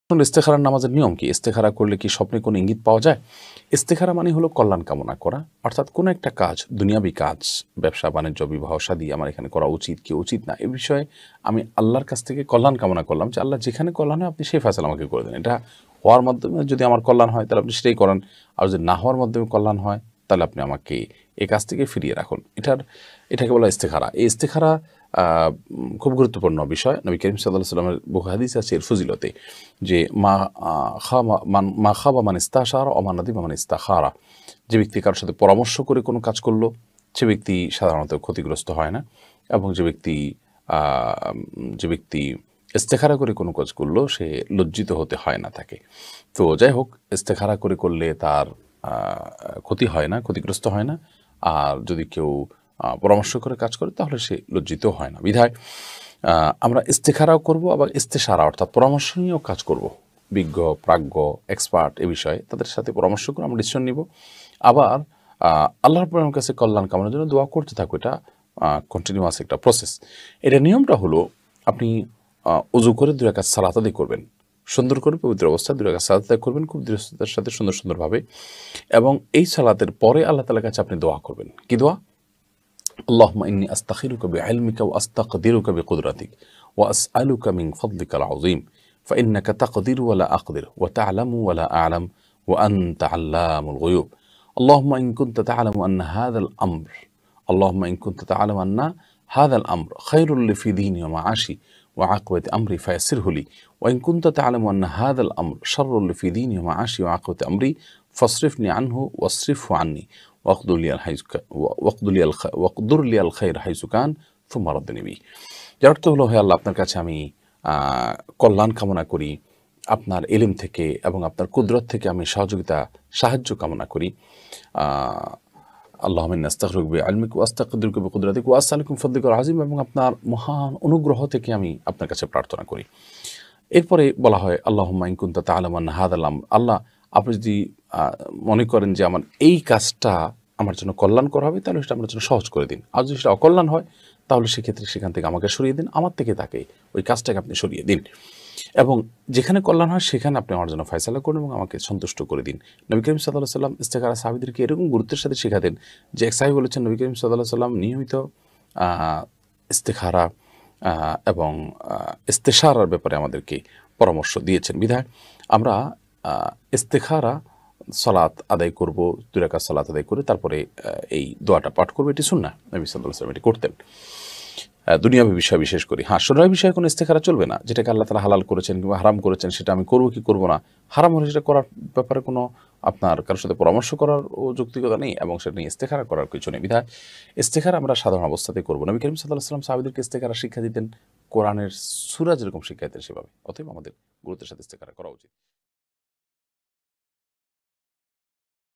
ইস্তেখারার নামাজের নিয়ম কি? ইস্তেখারা করলে কি স্বপ্নে কোনো ইঙ্গিত পাওয়া যায়? ইস্তেখারা মানে হলো কল্যাণ কামনা করা, অর্থাৎ কোনো একটা কাজ, দুনিয়াবি কাজ, ব্যবসা বাণিজ্য, বিবাহ শাদী আমার এখানে করা উচিত কি উচিত না, এ বিষয়ে আমি আল্লাহর কাছ থেকে কল্যাণ কামনা করলাম যে আল্লাহ যেখানে কল্যাণ হয় আপনি সেই ফয়সালা আমাকে করে দেন। এটা হওয়ার মাধ্যমে যদি আমার কল্যাণ হয় তাহলে আপনি সেটাই করেন, আর যদি না হওয়ার মাধ্যমে কল্যাণ হয় তাহলে আপনি আমাকে এই কাজ থেকে ফিরিয়ে রাখুন। এটাকে বলা ইস্তেখারা। এই ইস্তেখারা খুব গুরুত্বপূর্ণ বিষয়। নবী করিম সাল্লাল্লাহু আলাইহি ওয়াসাল্লামের বহু হাদিস আছে এর ফজিলতে, যে মা খাবা মান ইস্তাশারা ওয়া মা নাদিমা মান ইস্তাখারা। যে ব্যক্তি কারোর সাথে পরামর্শ করে কোনো কাজ করলো সে ব্যক্তি সাধারণত ক্ষতিগ্রস্ত হয় না, এবং যে ব্যক্তি ইস্তেখারা করে কোনো কাজ করলো সে লজ্জিত হতে হয় না তাকে। তো যাই হোক, ইস্তেখারা করলে তার ক্ষতি হয় না, ক্ষতিগ্রস্ত হয় না। আর যদি কেউ পরামর্শ করে কাজ করে তাহলে সে লজ্জিত হয় না। বিধায় আমরা ইস্তেখারাও করব, আবার ইস্তেশারা অর্থাৎ পরামর্শ নিয়েও কাজ করব। বিজ্ঞ, প্রাজ্ঞ, এক্সপার্ট এ বিষয়ে তাদের সাথে পরামর্শ করে আমরা ডিসিশন নিব। আবার আল্লাহর রাব্বুল কাছে কল্যাণ কামনার জন্য দোয়া করতে থাকবো। এটা কন্টিনিউয়াস একটা প্রসেস। এটা নিয়মটা হলো, আপনি উজু করে 2 রাকাত সালাত আদায় করবেন, সুন্দর করে পবিত্র অবস্থায় 2 রাকাত সালাত আদায় করবেন খুব দৃঢ়তার সাথে, সুন্দরভাবে। এবং এই সালাতের পরে আল্লাহ তাআলার কাছে আপনি দোয়া করবেন। কি দোয়া? আল্লাহুম্মা ইন্নী আস্তাখিরুকা বিইলমিকা ওয়া আস্তাকদিরুকা বিকুদরাতিক ওয়া আসআলুকা মিন ফাদলিকাল আযীম ফাইন্নাকা তাকদিরু ওয়া লা আকদির ওয়া তা'লামু ওয়া লা আ'লাম ওয়া আনতা আল্লামুল গুয়ুব। আল্লাহুম্মা ইন কুনতা তা'লামু আন্না হাযাল আমর আল্লাহুম্মা ইন কুনতা তা'লামু আন্না হাযাল আমর খায়রুল লি ফি দীনি ওয়া মা'আশি ওয়া আকিবাতি আমরি ফায়াসসিরহু লি ওয়া ইন কুনতা তা'লামু আন্না হাযাল আমর শাররুল লি ফি দীনি ওয়া মা'আশি ওয়া আকিবাতি আমরি ফাসরিফনি আনহু ওয়াসরিফহু আন্নি ওয়াকদুর লিয়াল খায়র হাইসু কান সুম্মা রাদ্দিনি বিহি। যার অর্থ হলো, হে আল্লাহ, আপনার কাছে আমি কল্যাণ কামনা করি, আপনার ইলম থেকে এবং আপনার কুদরত থেকে আমি সাহায্য কামনা করি। আল্লাহুম্মা ইন্নী আস্তাগফিরুকা বিইলমিকা ওয়া আস্তাকদিরুকা বিকুদরাতিকা ওয়া আসআলুকা মিন ফাদলিকাল আযীম, এবং আপনার মহান অনুগ্রহ থেকে আমি আপনার কাছে প্রার্থনা করি। এরপরে বলা হয় আল্লাহুম্মা ইন কুনতা তা'লামু আন্না হাযাল আমর, আল্লাহ আপনি যদি মনে করেন যে আমার এই কাজটা আমার জন্য কল্যাণকর হবে তাহলে সেটা আমার জন্য সহজ করে দিন, আর যদি সেটা অকল্যাণ হয় তাহলে সেক্ষেত্রে সেখান থেকে আমাকে সরিয়ে দিন, আমার থেকে তাকে ওই কাজটাকে আপনি সরিয়ে দিন, এবং যেখানে কল্যাণ হয় সেখানে আপনি আমার জন্য ফয়সালা করুন এবং আমাকে সন্তুষ্ট করে দিন। নবী করিম সাল্লাল্লাহু আলাইহি ওয়াসাল্লাম ইস্তেখারা সাহাবীদেরকে এরকম গুরুত্বের সাথে শেখাতেন যে এক সাহাবী বলেছেন নবী করিম সাল্লাল্লাহু আলাইহি ওয়াসাল্লাম নিয়মিত ইস্তেখারা এবং ইস্তেশারার ব্যাপারে আমাদেরকে পরামর্শ দিয়েছেন। বিধায় আমরা ইস্তেখারা সালাত আদায় করব, 2 রাকাত সালাত আদায় করে তারপরে এই দোয়াটা পাঠ করব। এটি সুন্নাহ, নবী সাল্লাল্লাহু আলাইহি ওয়াসাল্লাম এটি করতেন। দুনিয়াবী বিষয় বিশেষ করে। শরীরের বিষয়ে কোনো ইস্তেখারা চলবে না। যেটাকে আল্লাহ তাআলা হালাল করেছেন কিংবা হারাম করেছেন সেটা আমি করব কি করব না, হারাম হলে সেটা করার ব্যাপারে কোনো আপনার কারোর সাথে পরামর্শ করার যৌক্তিকতা নেই, এবং সেটা নিয়ে ইস্তেখারা করার কিছু নেই। বিধায় ইস্তেখারা আমরা সাধারণ অবস্থাতেই করব। নবী করিম সাল্লাল্লাহু আলাইহি ওয়াসাল্লাম সাহাবীদেরকে ইস্তেখারা শিক্ষা দিতেন কোরআনের সূরা যেরকম শিক্ষা দিতেন সেভাবে। অতএব আমাদের গুরুত্বের সাথে ইস্তেখারা করা উচিত।